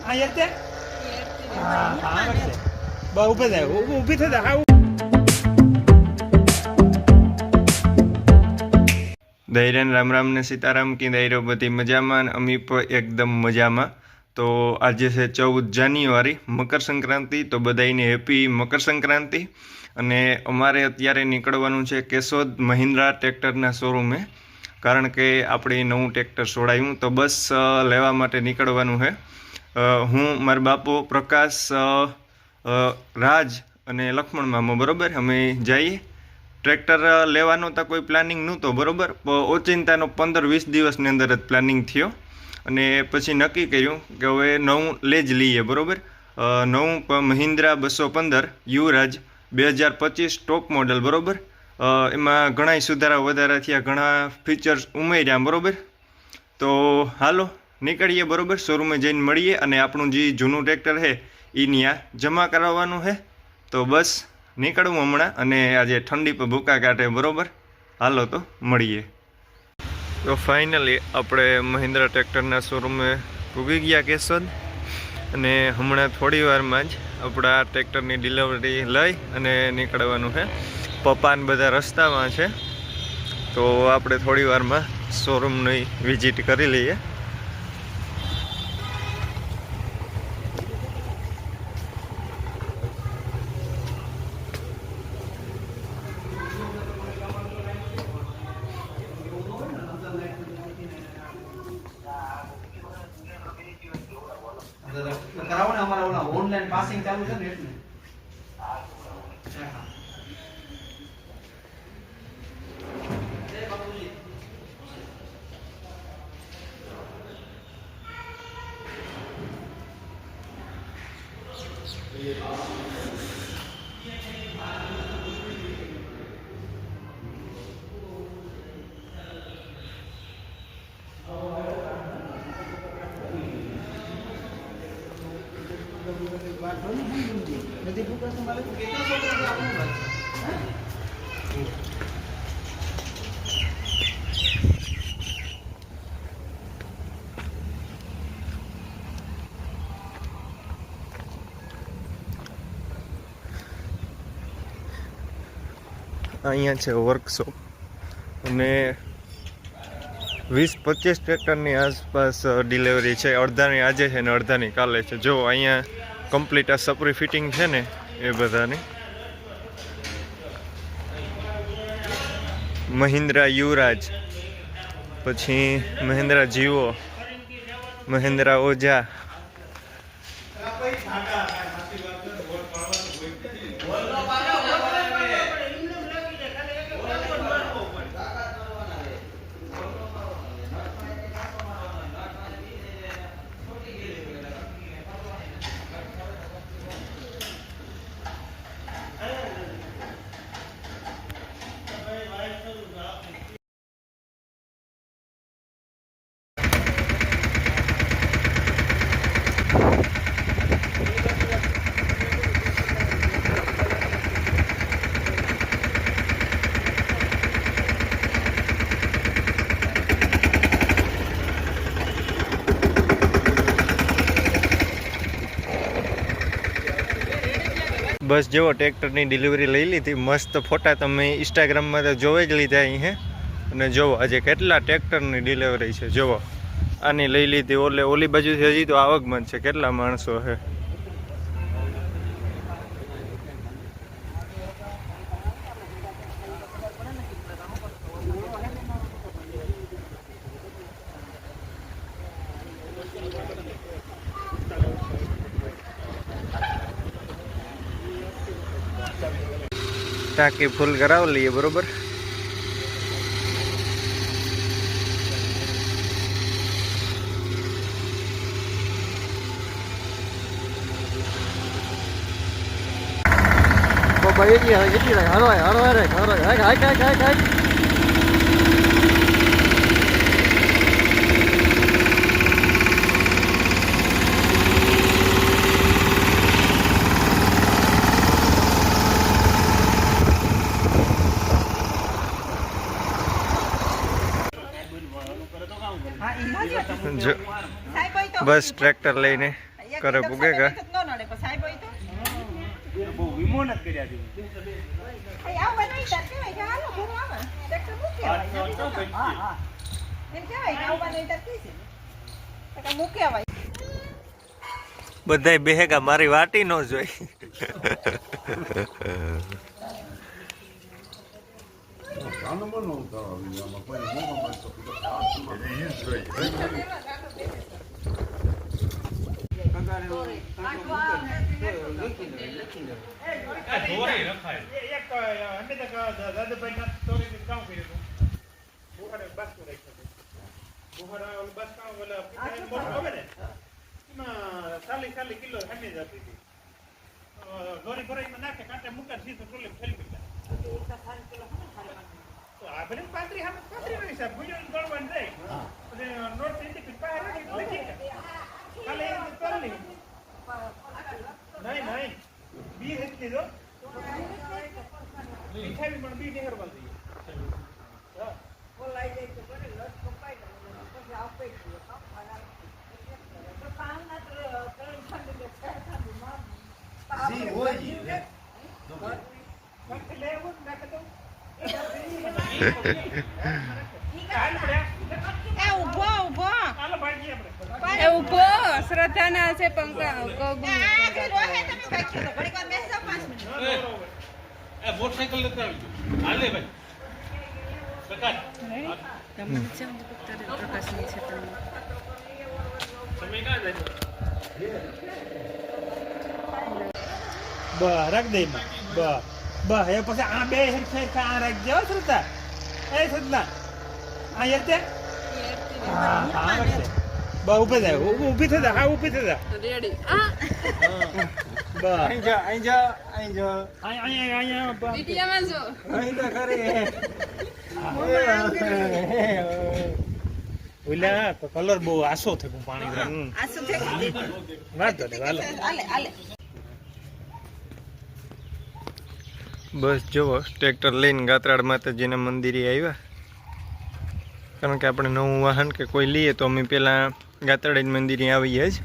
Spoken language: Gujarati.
આ યાર તે હા બહુ ઊભી થાય ઊભી થઈ જાય દૈરાન રામ રામ ને સીતારામ કી દૈરો બધી મજામાં અમી પણ એકદમ મજામાં। તો આજે છે 14 જાન્યુઆરી મકર સંક્રાંતિ, તો બધાને હેપી મકર સંક્રાંતિ। અને અમારે અત્યારે નીકળવાનું છે કેશોદ મહિન્દ્રા ટ્રેક્ટરના શોરૂમે, કારણ કે આપણે નવું ટ્રેક્ટર છોડાયું તો બસ લેવા માટે નીકળવાનું છે। હું મારા બાપો પ્રકાશ, રાજ અને લક્ષ્મણ મામા બરોબર અમે જઈએ। ટ્રેક્ટર લેવાનો તો કોઈ પ્લાનિંગ નહોતો બરોબર, ઓચિંતાનો 15-20 દિવસની અંદર જ પ્લાનિંગ થયો અને પછી નક્કી કર્યું કે હવે નવું લેજ લઈએ બરોબર। નવું મહિન્દ્રા 215 યુવરાજ 2025 ટોપ મોડલ બરોબર। એમાં ઘણા સુધારા વધારા થયા, ઘણા ફીચર્સ ઉમેર્યા બરોબર। તો હાલો નીકળીએ બરોબર, શોરૂમે જઈને મળીએ અને આપણું જે જૂનું ટ્રેક્ટર છે એ ત્યાં જમા કરાવવાનું છે। તો બસ નીકળવું હમણાં, અને આજે ઠંડી પર ભૂકા કાઢે બરોબર। હાલો તો મળીએ। તો ફાઇનલી આપણે મહિન્દ્રા ટ્રેક્ટરના શોરૂમે પૂગી ગયા કેશોદ, અને હમણાં થોડી વારમાં જ આપણા ટ્રેક્ટરની ડિલિવરી લઈ અને નીકળવાનું છે। પપ્પાને બધા રસ્તામાં છે, તો આપણે થોડી વારમાં શોરૂમની વિઝિટ કરી લઈએ। कराओ ने हमारा ओला ऑनलाइन पासिंग चालू है नेट में। અહીંયા છે વર્કશોપ, અને 20-25 ટ્રેક્ટરની આસપાસ ડિલિવરી છે। અડધાની આજે છે ને અડધાની કાલે છે। જો અહીંયા કમ્પ્લીટ આ સપરી ફિટિંગ છે ને એ બધાની। મહિન્દ્રા યુવરાજ, પછી મહિન્દ્રા જીવો, મહિન્દ્રા ઓજા, બસ જેવો ટ્રેક્ટરની ડિલિવરી લઈ લીધી। મસ્ત ફોટા તમે ઇન્સ્ટાગ્રામમાં તો જોવે જ લીધા અહીં હે। અને જોવો આજે કેટલા ટ્રેક્ટરની ડિલિવરી છે, જોવો આની લઈ લીધી, ઓલી બાજુથી હજી તો આવકમાં છે, કેટલા માણસો છે। ટાંકી ફૂલ કરાવી લઈએ બરોબર। બસ ટ્રેક્ટર લઈને કરે પૂગે કા બહુ વિમો ન કર્યા છે બધાય બેહેગા મારી વાટી ન જોઈ કિલો હમી જતી હતી દોરી ભરાઈ નાખે કાંટે મૂકે સીધું ટોલે ફેલી મૂકે તો આ ભલે 35 નો હિસાબ ગુજર ગણવાનું જાય અને નોટ ઇન્ડિકેટ બહાર લખી કાલે એ કરલી નહીં બી હેતી દો મીઠાઈ પણ બી નેહરવા દઈએ હા બોલાઈ જાય તો કરે લસ કપાઈ ગયો પછી આપે તો કામ ના તો ઠંડી જી હોય જી વખત લેવું નાખ તો ઉભો શ્રદ્ધાના છે પંકા મોટરસાઇકલ લેતા આવજો હાલે ભાઈ પ્રકાશની છે તમે ક્યાં જાય બસ રાખ દે બસ બસ એ પછી આ બે સરખા આ રાખજો શ્રદ્ધા એ શ્રદ્ધા આ યતે હા હા રાખજે બસ ઊભી થાય ઊભી થઈ જા હા ઊભી થઈ જા રેડી બસ અહીં જા વિડિયામાં જો અહીં તો કરે ઓલા તો કલર બહુ આસો થયું પાણી આસુ છે વાંધો નહીં હાલો આલે બસ જુઓ ટ્રેક્ટર લઈને ગાત્રાળ માતાજીના મંદિરે આવ્યા કારણ કે આપણે નવું વાહન કે કોઈ લઈએ તો અમે પહેલાં ગાત્રાળી મંદિરે આવીએ જ